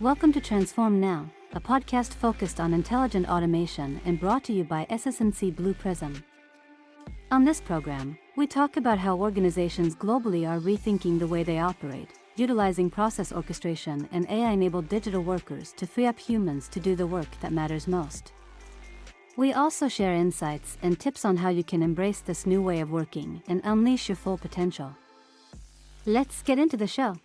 Welcome to Transform Now, a podcast focused on intelligent automation and brought to you by SS&C Blue Prism. On this program, we talk about how organizations globally are rethinking the way they operate, utilizing process orchestration and AI-enabled digital workers to free up humans to do the work that matters most. We also share insights and tips on how you can embrace this new way of working and unleash your full potential. Let's get into the show.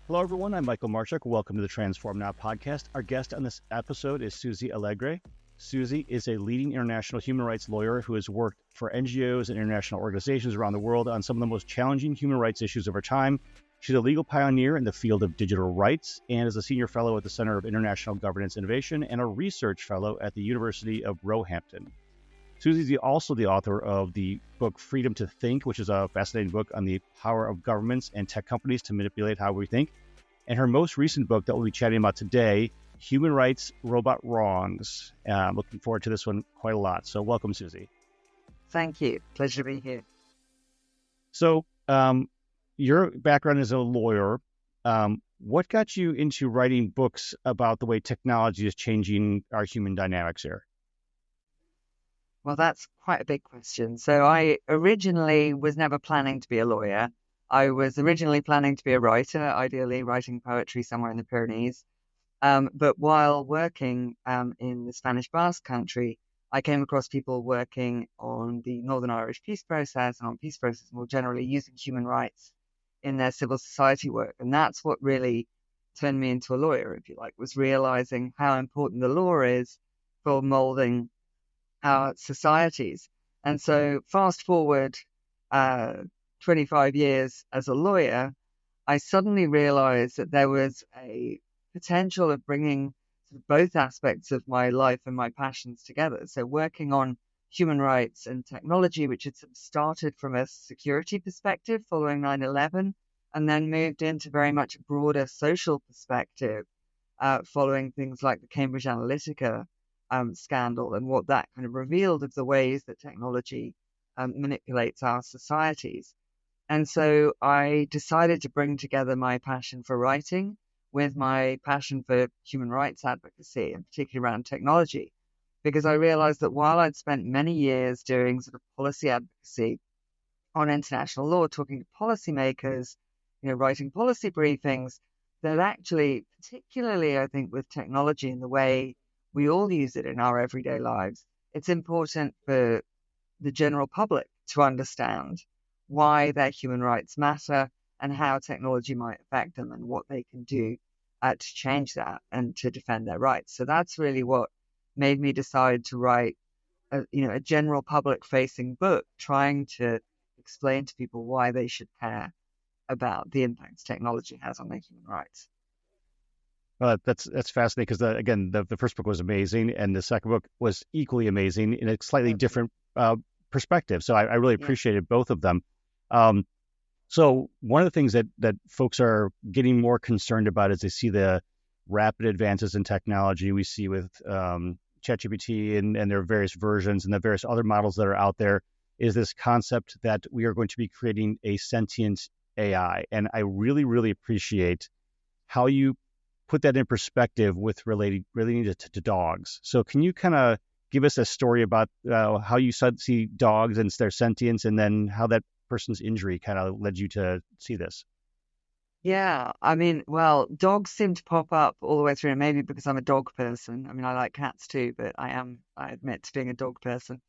Hello, everyone. I'm Michael Marchuk. Welcome to the Transform Now podcast. Our guest on this episode is Susie Alegre. Susie is a leading international human rights lawyer who has worked for NGOs and international organizations around the world on some of the most challenging human rights issues of our time. She's a legal pioneer in the field of digital rights and is a senior fellow at the Center of International Governance Innovation and a research fellow at the University of Roehampton. Susie is also the author of the book Freedom to Think, which is a fascinating book on the power of governments and tech companies to manipulate how we think. And her most recent book that we'll be chatting about today, Human Rights, Robot Wrongs. I'm looking forward to this one quite a lot. So welcome, Susie. Thank you. Pleasure to be here. So your background as a lawyer, what got you into writing books about the way technology is changing our human dynamics here? Well, that's quite a big question. So I originally was never planning to be a lawyer. I was originally planning to be a writer, ideally writing poetry somewhere in the Pyrenees. But while working in the Spanish Basque Country, I came across people working on the Northern Irish peace process and on peace process more generally, using human rights in their civil society work. And that's what really turned me into a lawyer, if you like, was realizing how important the law is for molding our societies. And so fast forward 25 years as a lawyer, I suddenly realized that there was a potential of bringing both aspects of my life and my passions together. So working on human rights and technology, which had started from a security perspective following 9/11, and then moved into very much a broader social perspective following things like the Cambridge Analytica scandal and what that kind of revealed of the ways that technology manipulates our societies. And so I decided to bring together my passion for writing with my passion for human rights advocacy, and particularly around technology, because I realized that while I'd spent many years doing sort of policy advocacy on international law, talking to policymakers, writing policy briefings, that actually, particularly I think with technology and the way we all use it in our everyday lives, it's important for the general public to understand why their human rights matter and how technology might affect them and what they can do to change that and to defend their rights. So that's really what made me decide to write a general public facing book, trying to explain to people why they should care about the impacts technology has on their human rights. That's fascinating because, again, the first book was amazing and the second book was equally amazing in a slightly different perspective. So I really appreciated both of them. So one of the things that folks are getting more concerned about as they see the rapid advances in technology we see with ChatGPT and their various versions and the various other models that are out there is this concept that we are going to be creating a sentient AI. And I really, really appreciate how you put that in perspective with relating to dogs. So can you kind of give us a story about how you see dogs and their sentience, and then how that person's injury kind of led you to see this? Yeah, I mean, well, dogs seem to pop up all the way through, and maybe because I'm a dog person. I mean, I like cats too, but I admit to being a dog person.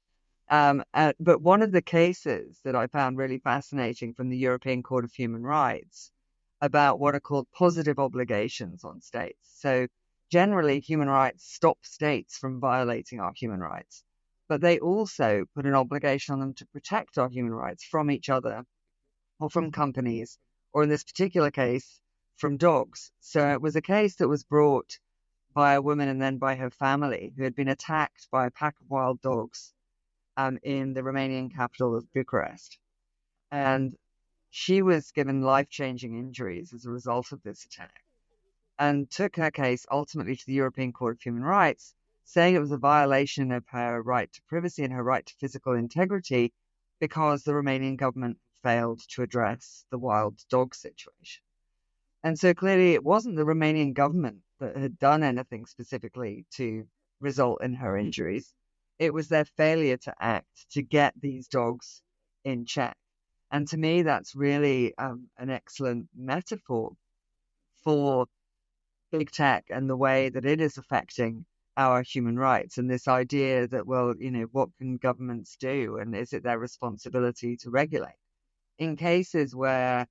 But one of the cases that I found really fascinating from the European Court of Human Rights about what are called positive obligations on states. So generally, human rights stop states from violating our human rights, but they also put an obligation on them to protect our human rights from each other or from companies, or in this particular case, from dogs. So it was a case that was brought by a woman and then by her family who had been attacked by a pack of wild dogs in the Romanian capital of Bucharest. And she was given life-changing injuries as a result of this attack and took her case ultimately to the European Court of Human Rights, saying it was a violation of her right to privacy and her right to physical integrity because the Romanian government failed to address the wild dog situation. And so clearly it wasn't the Romanian government that had done anything specifically to result in her injuries. It was their failure to act to get these dogs in check. And to me, that's really an excellent metaphor for big tech and the way that it is affecting our human rights, and this idea that, well, what can governments do, and is it their responsibility to regulate? In cases where,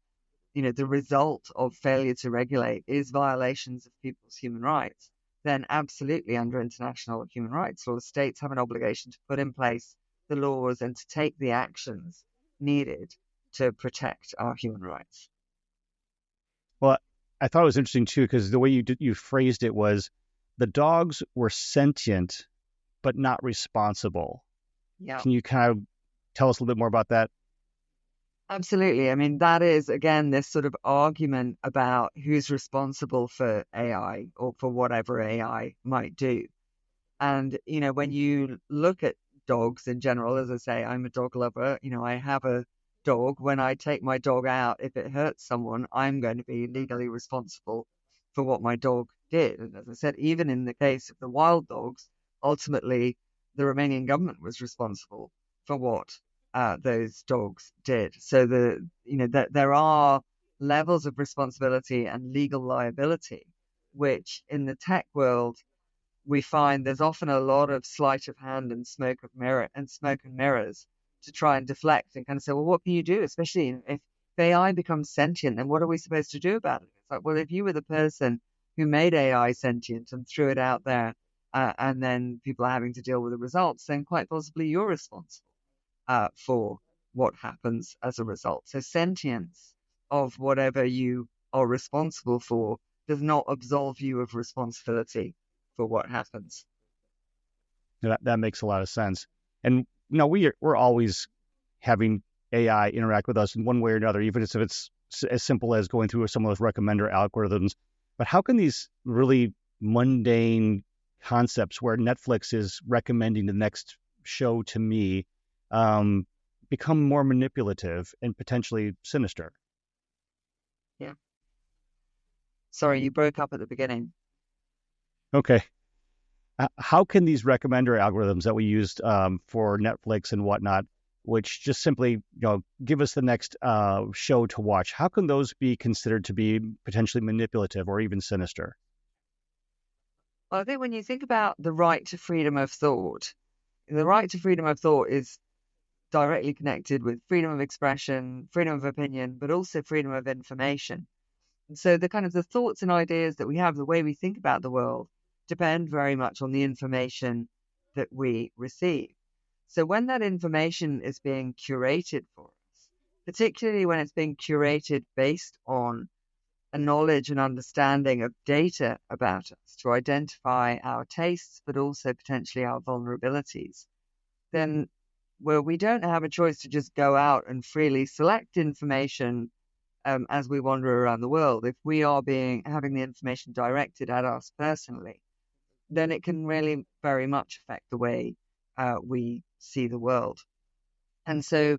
the result of failure to regulate is violations of people's human rights, then absolutely under international human rights law, states have an obligation to put in place the laws and to take the actions needed to protect our human rights. Well, I thought it was interesting too, because the way you phrased it was the dogs were sentient but not responsible. Yeah. Can you kind of tell us a little bit more about that? Absolutely. I mean, that is, again, this sort of argument about who's responsible for AI or for whatever AI might do. And, when you look at dogs in general, as I say, I'm a dog lover. I have a dog. When I take my dog out, if it hurts someone, I'm going to be legally responsible for what my dog did. And as I said, even in the case of the wild dogs, ultimately, the Romanian government was responsible for what those dogs did. So that there are levels of responsibility and legal liability, which in the tech world we find there's often a lot of sleight of hand and smoke and mirrors to try and deflect and kind of say, well, what can you do? Especially if AI becomes sentient, then what are we supposed to do about it? It's like, well, if you were the person who made AI sentient and threw it out there, and then people are having to deal with the results, then quite possibly you're responsible for what happens as a result. So sentience of whatever you are responsible for does not absolve you of responsibility for what happens. That makes a lot of sense. And we're always having AI interact with us in one way or another, even if it's as simple as going through some of those recommender algorithms. But how can these really mundane concepts where Netflix is recommending the next show to me become more manipulative and potentially sinister? Yeah. Sorry, you broke up at the beginning. Okay. How can these recommender algorithms that we used for Netflix and whatnot, which just simply give us the next show to watch, how can those be considered to be potentially manipulative or even sinister? Well, I think when you think about the right to freedom of thought, the right to freedom of thought is directly connected with freedom of expression, freedom of opinion, but also freedom of information. And so the kind of the thoughts and ideas that we have, the way we think about the world, depend very much on the information that we receive. So when that information is being curated for us, particularly when it's being curated based on a knowledge and understanding of data about us to identify our tastes, but also potentially our vulnerabilities, then where we don't have a choice to just go out and freely select information as we wander around the world, if we are having the information directed at us personally, then it can really very much affect the way we see the world. And so you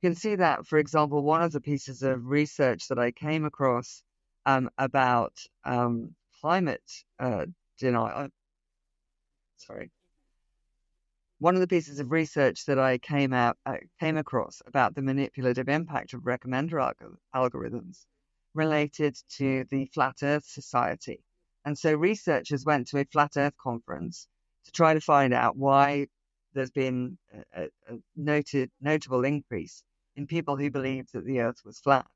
can see that, for example, one of the pieces of research that I came across about climate denial. Sorry. One of the pieces of research that I came across about the manipulative impact of recommender algorithms related to the Flat Earth Society. And so researchers went to a Flat Earth conference to try to find out why there's been a notable increase in people who believed that the Earth was flat.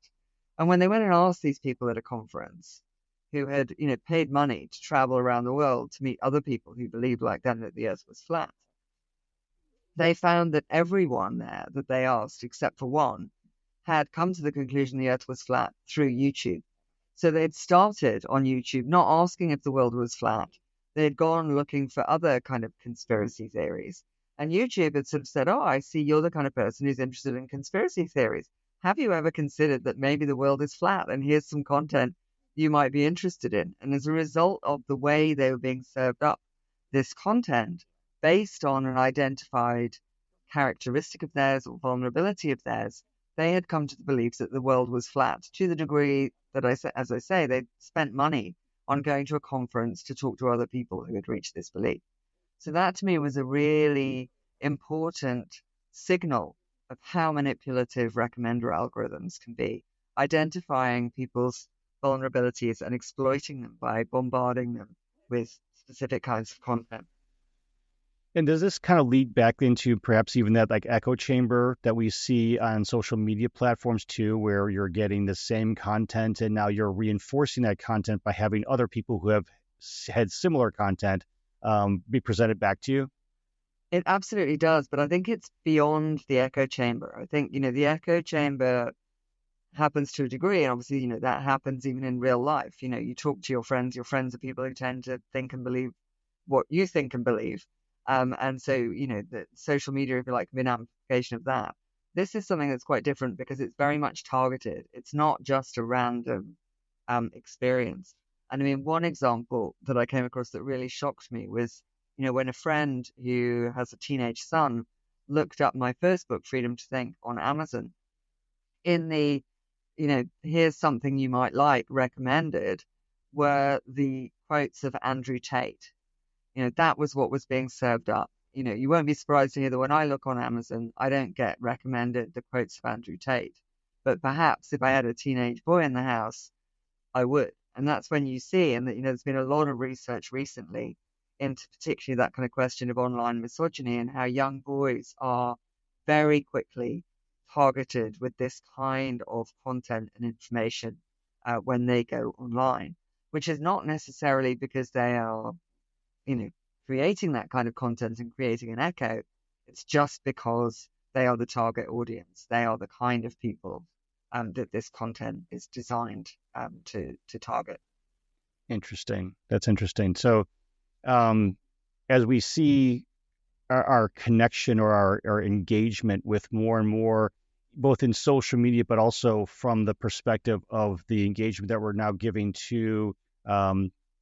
And when they went and asked these people at a conference who had, paid money to travel around the world to meet other people who believed like them that the Earth was flat, they found that everyone there that they asked, except for one, had come to the conclusion the Earth was flat through YouTube. So they'd started on YouTube, not asking if the world was flat. They'd gone looking for other kind of conspiracy theories. And YouTube had sort of said, oh, I see you're the kind of person who's interested in conspiracy theories. Have you ever considered that maybe the world is flat? And here's some content you might be interested in. And as a result of the way they were being served up this content based on an identified characteristic of theirs or vulnerability of theirs, they had come to the belief that the world was flat to the degree that, as I say, they spent money on going to a conference to talk to other people who had reached this belief. So that to me was a really important signal of how manipulative recommender algorithms can be, identifying people's vulnerabilities and exploiting them by bombarding them with specific kinds of content. And does this kind of lead back into perhaps even that like echo chamber that we see on social media platforms too, where you're getting the same content and now you're reinforcing that content by having other people who have had similar content be presented back to you? It absolutely does, but I think it's beyond the echo chamber. I think, the echo chamber happens to a degree, and obviously, that happens even in real life. You talk to your friends are people who tend to think and believe what you think and believe. And so, the social media, if you like, can be an amplification of that. This is something that's quite different because it's very much targeted. It's not just a random experience. And I mean, one example that I came across that really shocked me was, when a friend who has a teenage son looked up my first book, Freedom to Think, on Amazon, in the, here's something you might like recommended, were the quotes of Andrew Tate. That was what was being served up. You won't be surprised to hear that when I look on Amazon, I don't get recommended the quotes of Andrew Tate. But perhaps if I had a teenage boy in the house, I would. And that's when you see, and that, there's been a lot of research recently into particularly that kind of question of online misogyny and how young boys are very quickly targeted with this kind of content and information when they go online, which is not necessarily because they are creating that kind of content and creating an echo. It's just because they are the target audience. They are the kind of people that this content is designed to target. Interesting. That's interesting. So as we see our connection or our engagement with more and more, both in social media, but also from the perspective of the engagement that we're now giving to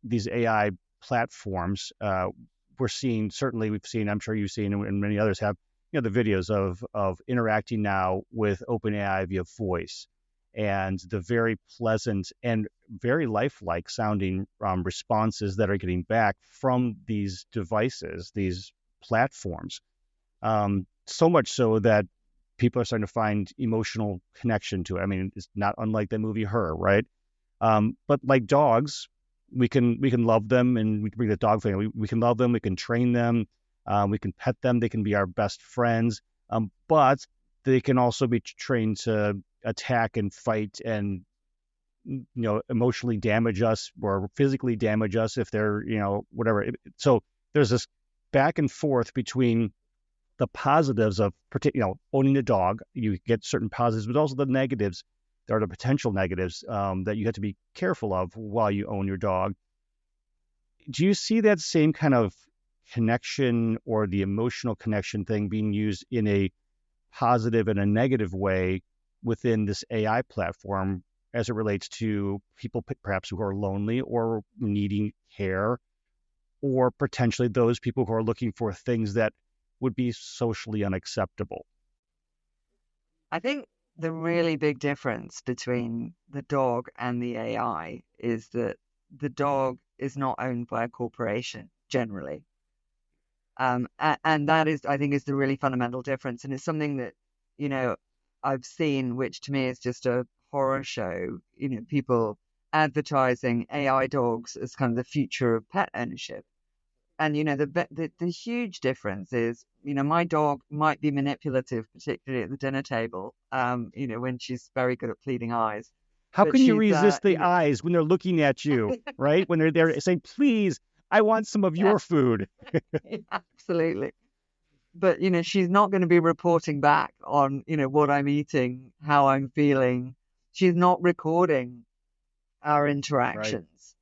these AI platforms, we're seeing, certainly we've seen, I'm sure you've seen, and many others have, the videos of interacting now with OpenAI via voice, and the very pleasant and very lifelike sounding responses that are getting back from these devices, these platforms. So much so that people are starting to find emotional connection to it. I mean, it's not unlike the movie Her, right? But like dogs, we can love them, and we can bring the dog family. We can love them. We can train them. We can pet them. They can be our best friends. But they can also be trained to attack and fight and emotionally damage us or physically damage us if they're whatever. So there's this back and forth between the positives of owning a dog. You get certain positives, but also the negatives. There are the potential negatives that you have to be careful of while you own your dog. Do you see that same kind of connection or the emotional connection thing being used in a positive and a negative way within this AI platform as it relates to people perhaps who are lonely or needing care, or potentially those people who are looking for things that would be socially unacceptable? I think the really big difference between the dog and the AI is that the dog is not owned by a corporation generally. And that is, I think, is the really fundamental difference. And it's something that, I've seen, which to me is just a horror show, people advertising AI dogs as kind of the future of pet ownership. And, the huge difference is, my dog might be manipulative, particularly at the dinner table, when she's very good at pleading eyes. How But can you she's, resist the eyes when they're looking at you, right? When they're there saying, please, I want some of your food. Absolutely. But, she's not going to be reporting back on, what I'm eating, how I'm feeling. She's not recording our interactions.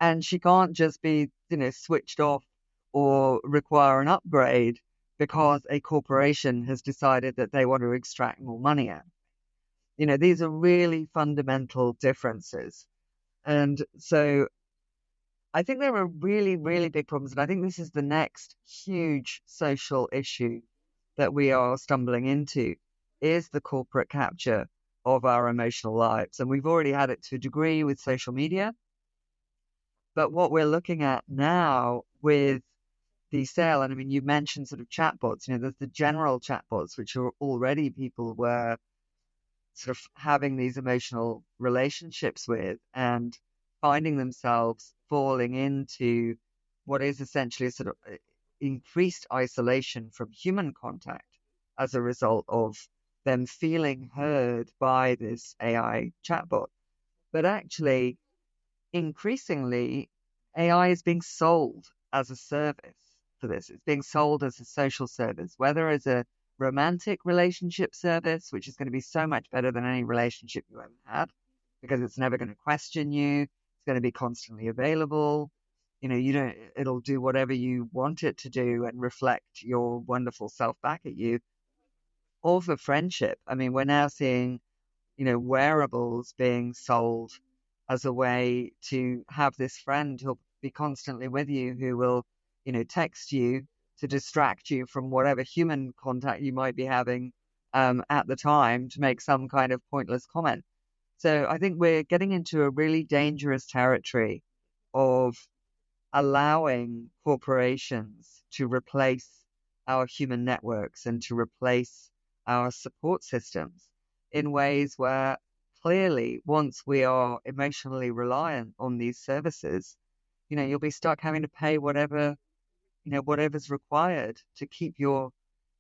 Right. And she can't just be, switched off or require an upgrade because a corporation has decided that they want to extract more money out. These are really fundamental differences. And so I think there are really, really big problems. And I think this is the next huge social issue that we are stumbling into, is the corporate capture of our emotional lives. And we've already had it to a degree with social media. But what we're looking at now with the sale, and I mean, you mentioned sort of chatbots, there's the general chatbots, which are already people were sort of having these emotional relationships with and finding themselves falling into what is essentially a sort of increased isolation from human contact as a result of them feeling heard by this AI chatbot. But actually, increasingly, AI is being sold as a service for this. It's being sold as a social service, whether as a romantic relationship service, which is going to be so much better than any relationship you ever had, because it's never going to question you. It's going to be constantly available. It'll do whatever you want it to do and reflect your wonderful self back at you. Or for friendship. I mean, we're now seeing wearables being sold as a way to have this friend who'll be constantly with you, who will, text you to distract you from whatever human contact you might be having at the time to make some kind of pointless comment. So I think we're getting into a really dangerous territory of allowing corporations to replace our human networks and to replace our support systems in ways where clearly once we are emotionally reliant on these services, you'll be stuck having to pay whatever's required to keep your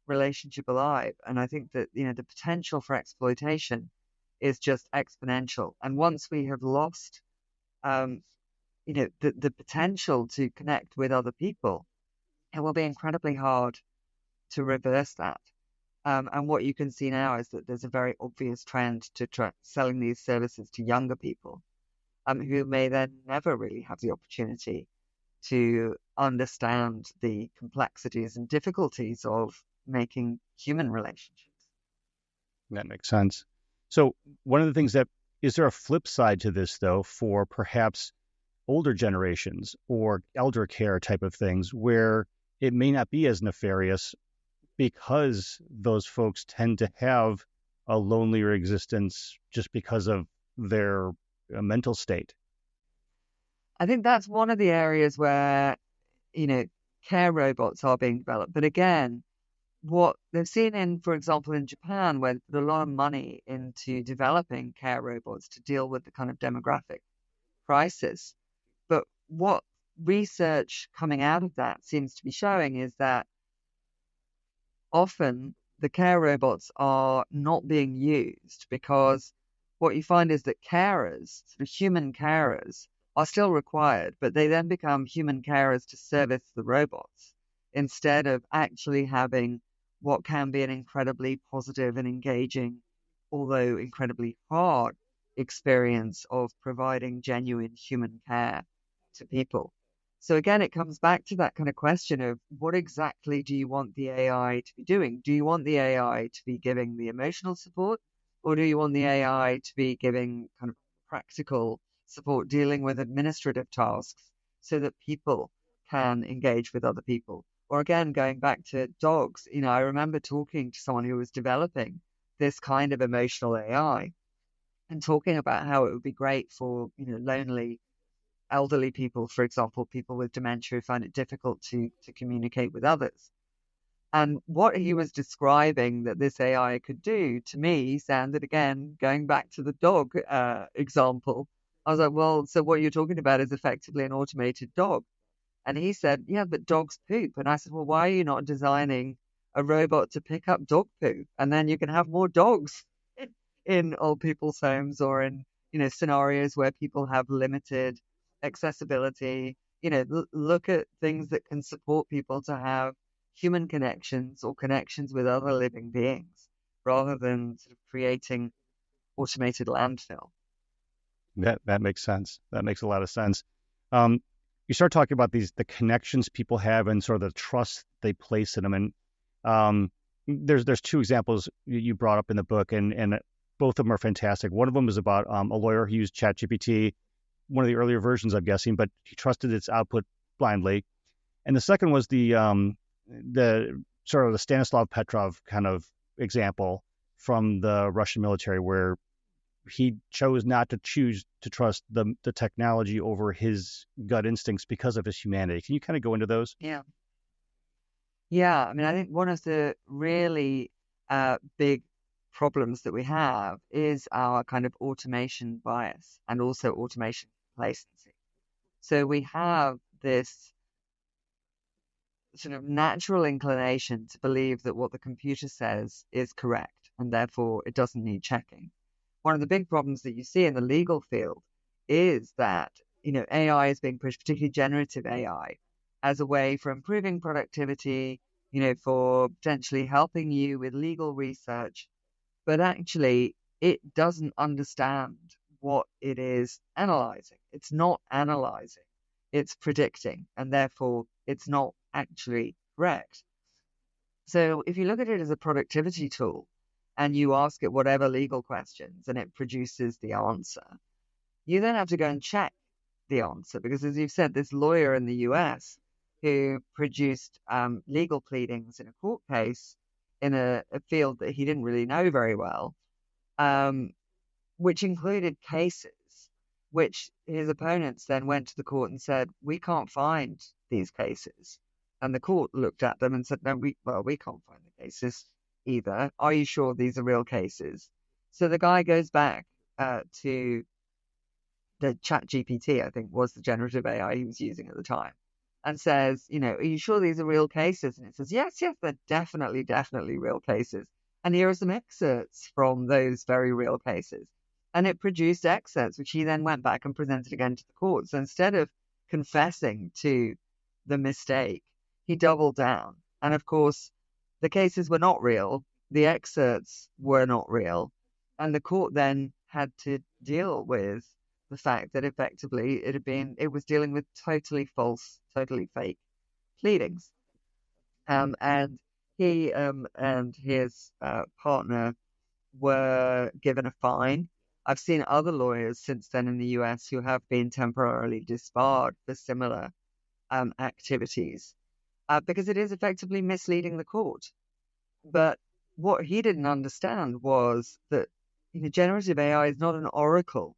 relationship alive. And I think that, the potential for exploitation is just exponential. And once we have lost um, the potential to connect with other people, it will be incredibly hard to reverse that. And what you can see now is that there's a very obvious trend to selling these services to younger people, who may then never really have the opportunity to understand the complexities and difficulties of making human relationships. That makes sense. So one of the things is there a flip side to this, though, for perhaps older generations or elder care type of things where it may not be as nefarious because those folks tend to have a lonelier existence just because of their mental state? I think that's one of the areas where, you know, care robots are being developed. But again, what they've seen for example, in Japan, where they put a lot of money into developing care robots to deal with the kind of demographic crisis. But what research coming out of that seems to be showing is that often the care robots are not being used because what you find is that carers, sort of human carers, are still required, but they then become human carers to service the robots instead of actually having what can be an incredibly positive and engaging, although incredibly hard, experience of providing genuine human care to people. So again, it comes back to that kind of question of what exactly do you want the AI to be doing? Do you want the AI to be giving the emotional support, or do you want the AI to be giving kind of practical support dealing with administrative tasks so that people can engage with other people? Or again, going back to dogs, I remember talking to someone who was developing this kind of emotional AI and talking about how it would be great for, lonely elderly people, for example, people with dementia who find it difficult to communicate with others. And what he was describing that this AI could do to me sounded, again, going back to the dog example. I was like, well, so what you're talking about is effectively an automated dog. And he said, yeah, but dogs poop. And I said, well, why are you not designing a robot to pick up dog poop? And then you can have more dogs in old people's homes or in, scenarios where people have limited accessibility. Look at things that can support people to have human connections or connections with other living beings rather than sort of creating automated landfill. That makes sense. That makes a lot of sense. Um, you start talking about the connections people have and sort of the trust they place in them. And there's two examples you brought up in the book, and both of them are fantastic. One of them is about a lawyer who used ChatGPT, one of the earlier versions, I'm guessing, but he trusted its output blindly. And the second was the sort of the Stanislav Petrov kind of example from the Russian military where he chose not to choose to trust the technology over his gut instincts because of his humanity. Can you kind of go into those? Yeah. Yeah. I mean, I think one of the really big problems that we have is our kind of automation bias and also automation complacency. So we have this sort of natural inclination to believe that what the computer says is correct and therefore it doesn't need checking. One of the big problems that you see in the legal field is that, AI is being pushed, particularly generative AI, as a way for improving productivity, for potentially helping you with legal research, but actually it doesn't understand what it is analyzing. It's not analyzing, it's predicting, and therefore it's not actually correct. So if you look at it as a productivity tool and you ask it whatever legal questions and it produces the answer, you then have to go and check the answer because, as you've said, this lawyer in the US who produced legal pleadings in a court case in a field that he didn't really know very well, um, which included cases which his opponents then went to the court and said, we can't find these cases. And the court looked at them and said, no, we can't find the cases either. Are you sure these are real cases? So the guy goes back to the chat GPT, I think was the generative AI he was using at the time, and says, are you sure these are real cases? And it says, yes, they're definitely, definitely real cases. And here are some excerpts from those very real cases. And it produced excerpts, which he then went back and presented again to the court. So instead of confessing to the mistake, he doubled down. And of course, the cases were not real. The excerpts were not real. And the court then had to deal with the fact that effectively it was dealing with totally false, totally fake pleadings. And he and his partner were given a fine. I've seen other lawyers since then in the US who have been temporarily disbarred for similar activities because it is effectively misleading the court. But what he didn't understand was that generative AI is not an oracle.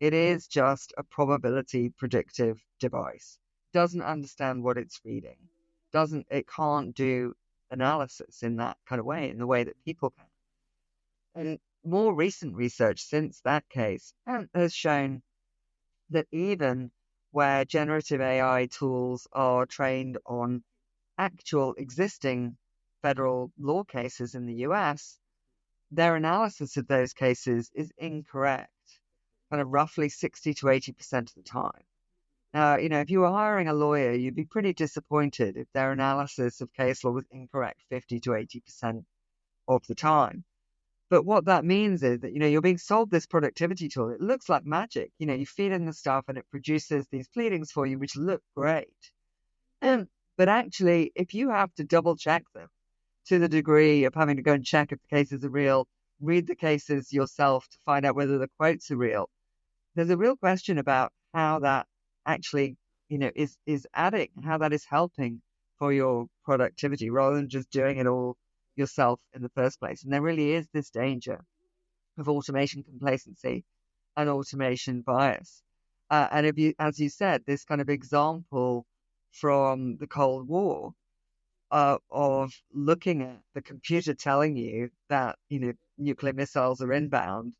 It is just a probability predictive device. Doesn't understand what it's reading. It can't do analysis in that kind of way, in the way that people can. And more recent research since that case has shown that even where generative AI tools are trained on actual existing federal law cases in the US, their analysis of those cases is incorrect, kind of roughly 60 to 80% of the time. Now, if you were hiring a lawyer, you'd be pretty disappointed if their analysis of case law was incorrect 50 to 80% of the time. But what that means is that, you're being sold this productivity tool. It looks like magic. You feed in the stuff and it produces these pleadings for you, which look great. But actually, if you have to double check them to the degree of having to go and check if the cases are real, read the cases yourself to find out whether the quotes are real, there's a real question about how that actually, is adding, how that is helping for your productivity rather than just doing it all yourself in the first place. And there really is this danger of automation complacency and automation bias. And if you, as you said, this kind of example from the Cold War of looking at the computer telling you that nuclear missiles are inbound,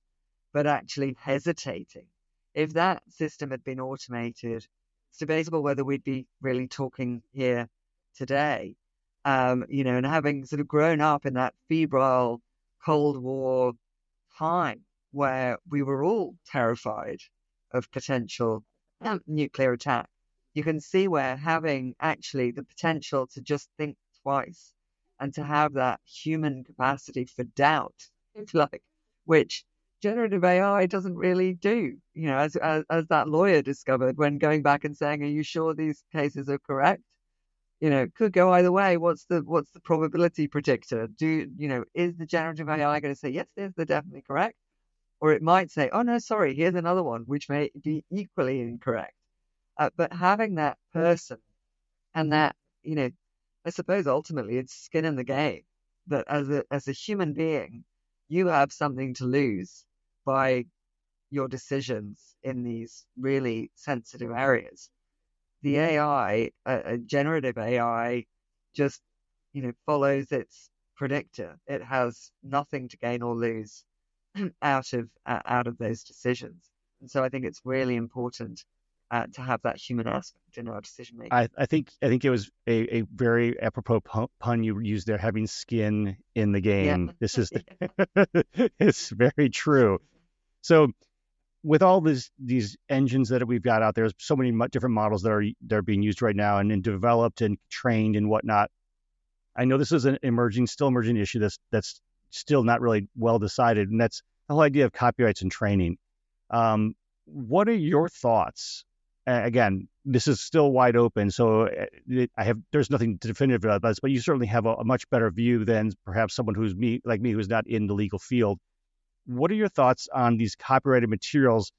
but actually hesitating. If that system had been automated, it's debatable whether we'd be really talking here today. And having sort of grown up in that febrile Cold War time where we were all terrified of potential nuclear attack, you can see where having actually the potential to just think twice and to have that human capacity for doubt, if you like, which generative AI doesn't really do, as that lawyer discovered when going back and saying, are you sure these cases are correct? Could go either way. What's the probability predictor? Is the generative AI going to say, yes, they're definitely correct? Or it might say, oh, no, sorry, here's another one, which may be equally incorrect. But having that person and that, I suppose ultimately it's skin in the game that as a human being, you have something to lose by your decisions in these really sensitive areas. The AI, a generative AI, just follows its predictor. It has nothing to gain or lose out of those decisions. And so I think it's really important to have that human aspect in our decision making. I think it was a very apropos pun you used there, having skin in the Yeah. game. This is it's very true. So with all these engines that we've got out there, there's so many different models that are being used right now and developed and trained and whatnot. I know this is an still emerging issue that's still not really well decided, and that's the whole idea of copyrights and training. What are your thoughts? Again, this is still wide open, so there's nothing definitive about this, but you certainly have a much better view than perhaps someone like me, who's not in the legal field. What are your thoughts on these copyrighted materials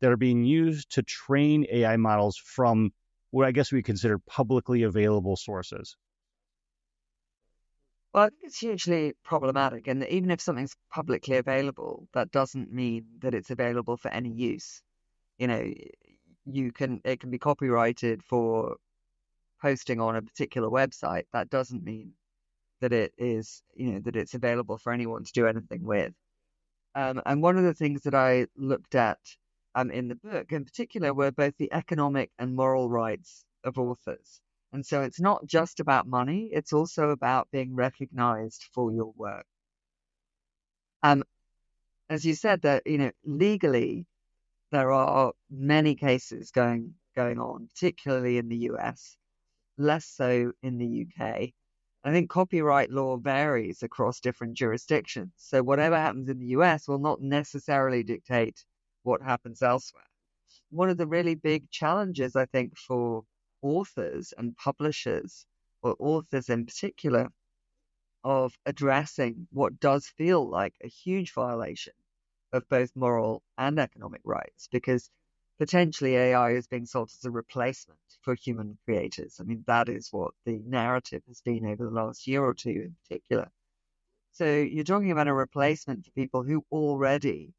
that are being used to train AI models from what I guess we consider publicly available sources? Well, I think it's hugely problematic. And even if something's publicly available, that doesn't mean that it's available for any use. You know, it can be copyrighted for posting on a particular website. That doesn't mean that it is, that it's available for anyone to do anything with. And one of the things that I looked at in the book in particular were both the economic and moral rights of authors. And so it's not just about money, it's also about being recognized for your work. As you said, that legally there are many cases going on, particularly in the US, less so in the UK. I think copyright law varies across different jurisdictions. So whatever happens in the US will not necessarily dictate what happens elsewhere. One of the really big challenges, I think, for authors and publishers, or authors in particular, of addressing what does feel like a huge violation of both moral and economic rights, because potentially AI is being sold as a replacement for human creators. I mean, that is what the narrative has been over the last year or two in particular. So you're talking about a replacement for people who already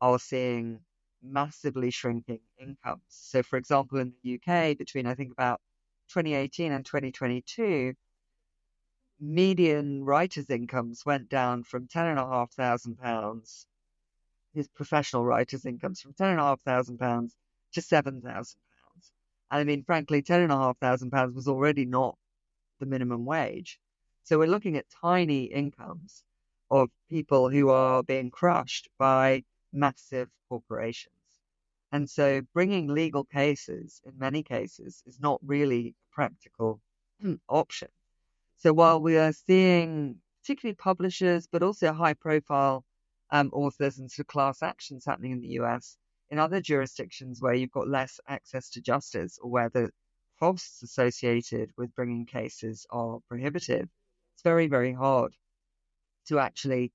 are seeing massively shrinking incomes. So, for example, in the UK, between I think about 2018 and 2022, median writers' incomes went down from £10,500, his professional writers' incomes from £10,500 to £7,000. And I mean, frankly, £10,500 was already not the minimum wage. So we're looking at tiny incomes of people who are being crushed by massive corporations. And so bringing legal cases, in many cases, is not really a practical option. So while we are seeing particularly publishers, but also high-profile authors and sort of class actions happening in the US, in other jurisdictions where you've got less access to justice or where the costs associated with bringing cases are prohibitive, it's very, very hard to actually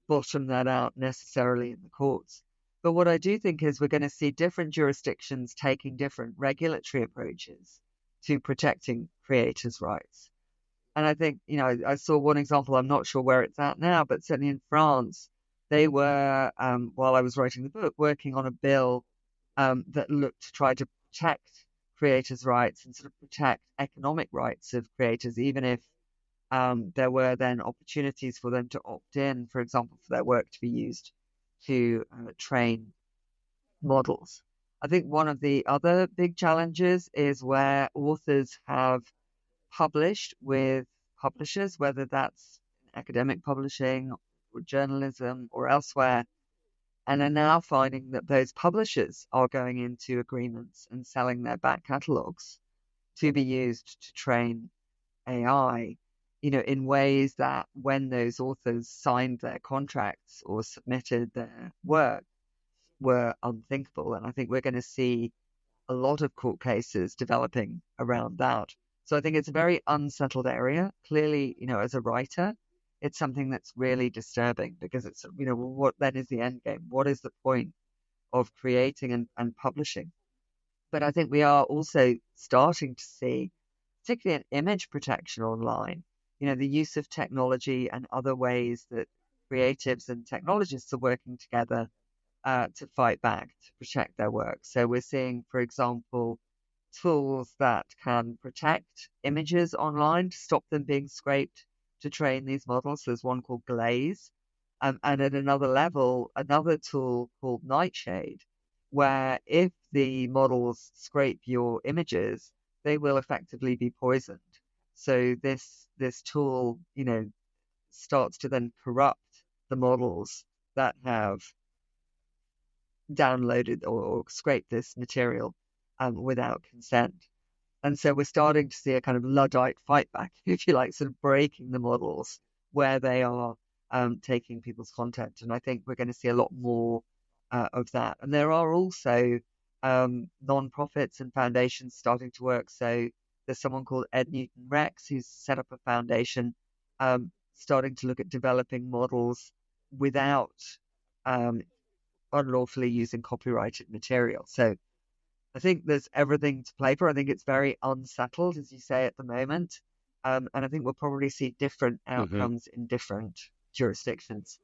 bottom that out necessarily in the courts. But what I do think is we're going to see different jurisdictions taking different regulatory approaches to protecting creators' rights. And I think, I saw one example, I'm not sure where it's at now, but certainly in France, they were, while I was writing the book, working on a bill that looked to try to protect creators' rights and sort of protect economic rights of creators, even if there were then opportunities for them to opt in, for example, for their work to be used to train models. I think one of the other big challenges is where authors have published with publishers, whether that's academic publishing or journalism or elsewhere, and are now finding that those publishers are going into agreements and selling their back catalogs to be used to train AI, in ways that when those authors signed their contracts or submitted their work were unthinkable. And I think we're going to see a lot of court cases developing around that. So I think it's a very unsettled area. Clearly, as a writer, it's something that's really disturbing because it's, what then is the end game? What is the point of creating and publishing? But I think we are also starting to see, particularly in image protection online, the use of technology and other ways that creatives and technologists are working together to fight back, to protect their work. So we're seeing, for example, tools that can protect images online to stop them being scraped to train these models. There's one called Glaze. And at another level, another tool called Nightshade, where if the models scrape your images, they will effectively be poisoned. So this tool, starts to then corrupt the models that have downloaded or scraped this material without consent. And so we're starting to see a kind of Luddite fight back, if you like, sort of breaking the models where they are taking people's content. And I think we're going to see a lot more of that. And there are also non-profits and foundations starting to work. So there's someone called Ed Newton Rex who's set up a foundation starting to look at developing models without unlawfully using copyrighted material. So I think there's everything to play for. I think it's very unsettled, as you say, at the moment. And I think we'll probably see different outcomes in different jurisdictions.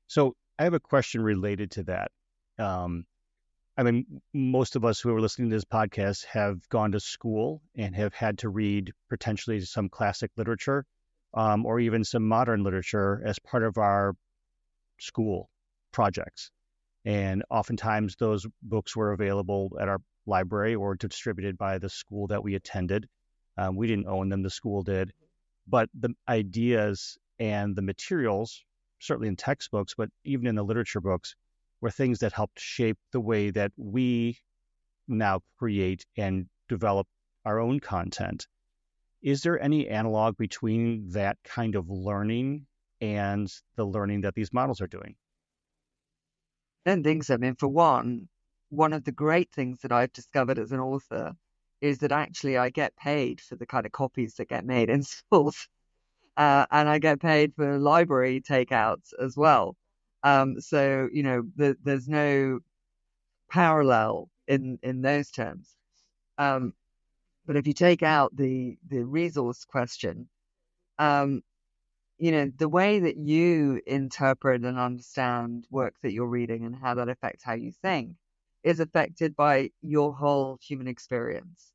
So I have a question related to that. I mean, most of us who are listening to this podcast have gone to school and have had to read potentially some classic literature or even some modern literature as part of our school projects. And oftentimes those books were available at our library or distributed by the school that we attended. We didn't own them, the school did. But the ideas and the materials, certainly in textbooks, but even in the literature books, were things that helped shape the way that we now create and develop our own content. Is there any analog between that kind of learning and the learning that these models are doing? I don't think so. I mean, for one of the great things that I've discovered as an author is that actually I get paid for the kind of copies that get made in schools. And I get paid for library takeouts as well. So, there's no parallel in those terms. But if you take out the resource question, um, the way that you interpret and understand work that you're reading and how that affects how you think is affected by your whole human experience.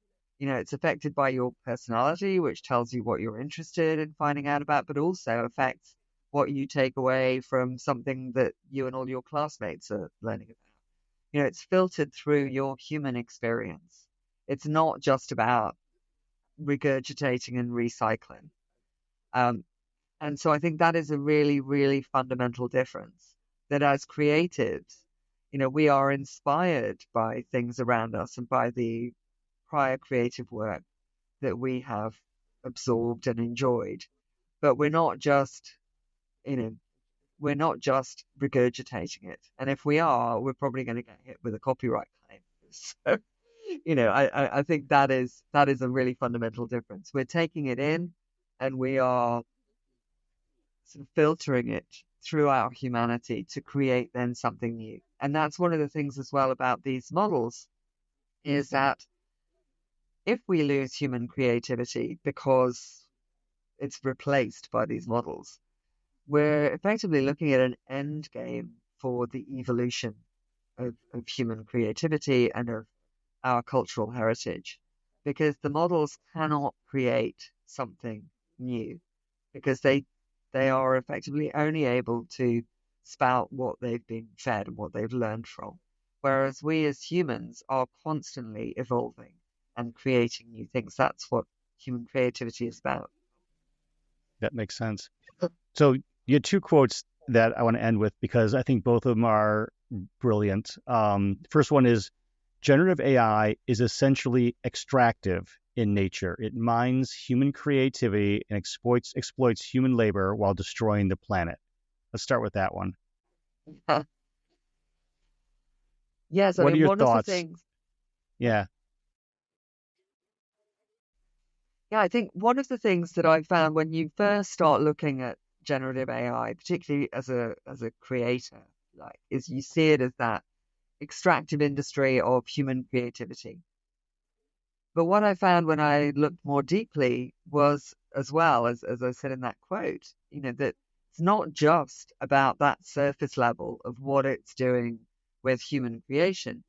It's affected by your personality, which tells you what you're interested in finding out about, but also affects what you take away from something that you and all your classmates are learning about. It's filtered through your human experience. It's not just about regurgitating and recycling. Um, and so I think that is a really, really fundamental difference. That as creatives, we are inspired by things around us and by the prior creative work that we have absorbed and enjoyed. But we're not just regurgitating it. And if we are, we're probably going to get hit with a copyright claim. So, I think that is a really fundamental difference. We're taking it in and we are sort of filtering it through our humanity to create then something new. And that's one of the things as well about these models is that if we lose human creativity because it's replaced by these models, we're effectively looking at an end game for the evolution of human creativity and of our cultural heritage, because the models cannot create something new because they are effectively only able to spout what they've been fed and what they've learned from. Whereas we as humans are constantly evolving and creating new things. That's what human creativity is about. That makes sense. So you had two quotes that I want to end with because I think both of them are brilliant. First one is, generative AI is essentially extractive in nature. It mines human creativity and exploits human labor while destroying the planet. Let's start with that one. Yes, I What are mean, your one of the thoughts? things, Yeah. yeah, I think one of the things that I found when you first start looking at generative AI, particularly as a creator, like, is you see it as that extractive industry of human creativity. But what I found when I looked more deeply was, as well as I said in that quote, that it's not just about that surface level of what it's doing with human creation.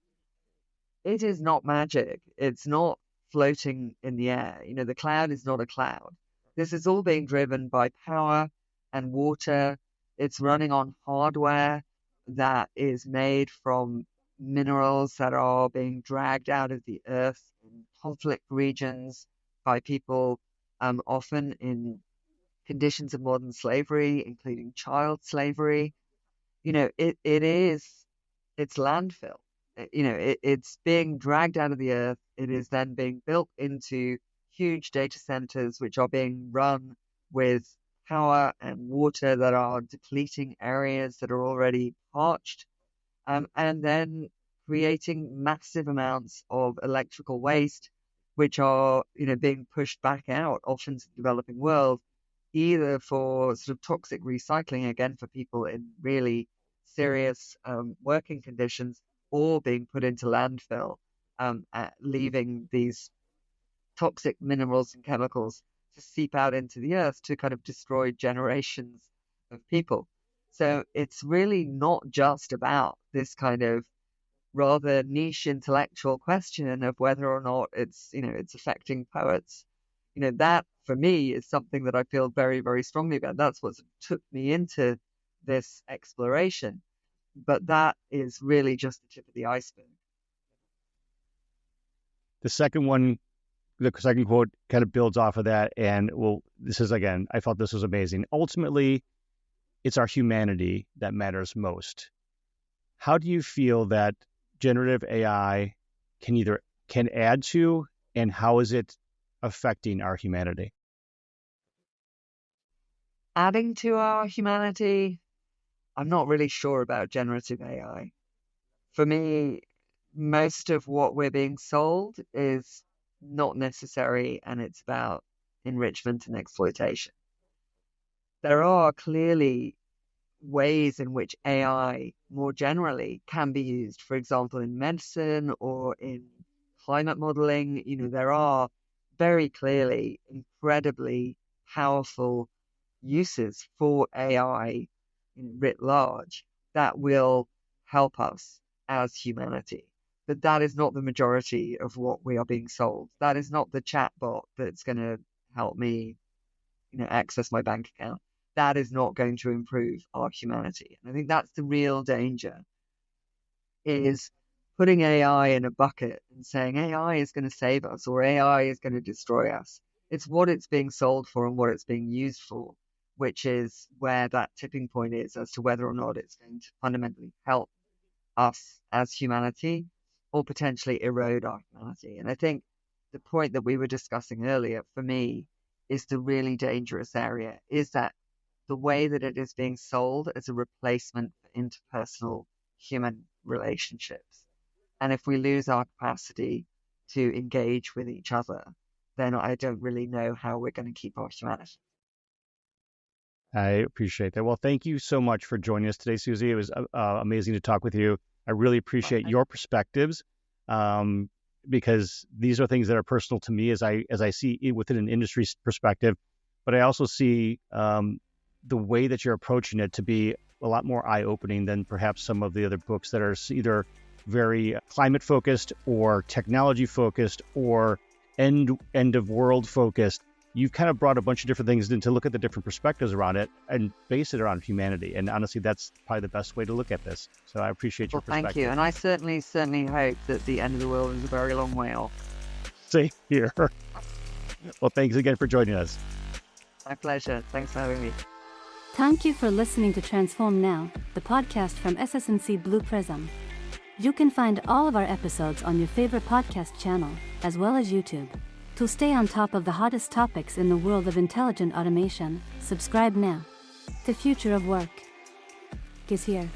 It is not magic. It's not floating in the air. The cloud is not a cloud. This is all being driven by power and water. It's running on hardware that is made from minerals that are being dragged out of the earth in conflict regions by people, often in conditions of modern slavery, including child slavery. It's landfill. It's being dragged out of the earth. It is then being built into huge data centers, which are being run with power and water that are depleting areas that are already parched, and then creating massive amounts of electrical waste, which are, being pushed back out, often to the developing world, either for sort of toxic recycling, again, for people in really serious working conditions, or being put into landfill, leaving these toxic minerals and chemicals to seep out into the earth to kind of destroy generations of people. So it's really not just about this kind of rather niche intellectual question of whether or not it's affecting poets. That for me is something that I feel very, very strongly about. That's what took me into this exploration. But that is really just the tip of the iceberg. The second quote kind of builds off of that. And this is, again, I felt this was amazing. Ultimately, it's our humanity that matters most. How do you feel that generative AI can add to, and how is it affecting our humanity? Adding to our humanity, I'm not really sure about generative AI. For me, most of what we're being sold is not necessary, and it's about enrichment and exploitation. There are clearly ways in which AI more generally can be used, for example, in medicine or in climate modeling. There are very clearly incredibly powerful uses for AI writ large that will help us as humanity. But that is not the majority of what we are being sold. That is not the chatbot that's going to help me, access my bank account. That is not going to improve our humanity. And I think that's the real danger, is putting AI in a bucket and saying AI is going to save us or AI is going to destroy us. It's what it's being sold for and what it's being used for, which is where that tipping point is as to whether or not it's going to fundamentally help us as humanity or potentially erode our humanity. And I think the point that we were discussing earlier, for me, is the really dangerous area, is that the way that it is being sold as a replacement for interpersonal human relationships. And if we lose our capacity to engage with each other, then I don't really know how we're going to keep our humanity. I appreciate that. Well, thank you so much for joining us today, Susie. It was amazing to talk with you. I really appreciate your perspectives, because these are things that are personal to me as I see it within an industry perspective. But I also see the way that you're approaching it to be a lot more eye-opening than perhaps some of the other books that are either very climate focused or technology focused or end of world focused. You've kind of brought a bunch of different things in to look at the different perspectives around it and base it around humanity. And honestly, that's probably the best way to look at this. So I appreciate your perspective. Thank you. And I certainly hope that the end of the world is a very long way off. Same here. Well, thanks again for joining us. My pleasure. Thanks for having me. Thank you for listening to Transform Now, the podcast from SS&C Blue Prism. You can find all of our episodes on your favorite podcast channel, as well as YouTube. To stay on top of the hottest topics in the world of intelligent automation, subscribe now. The future of work is here.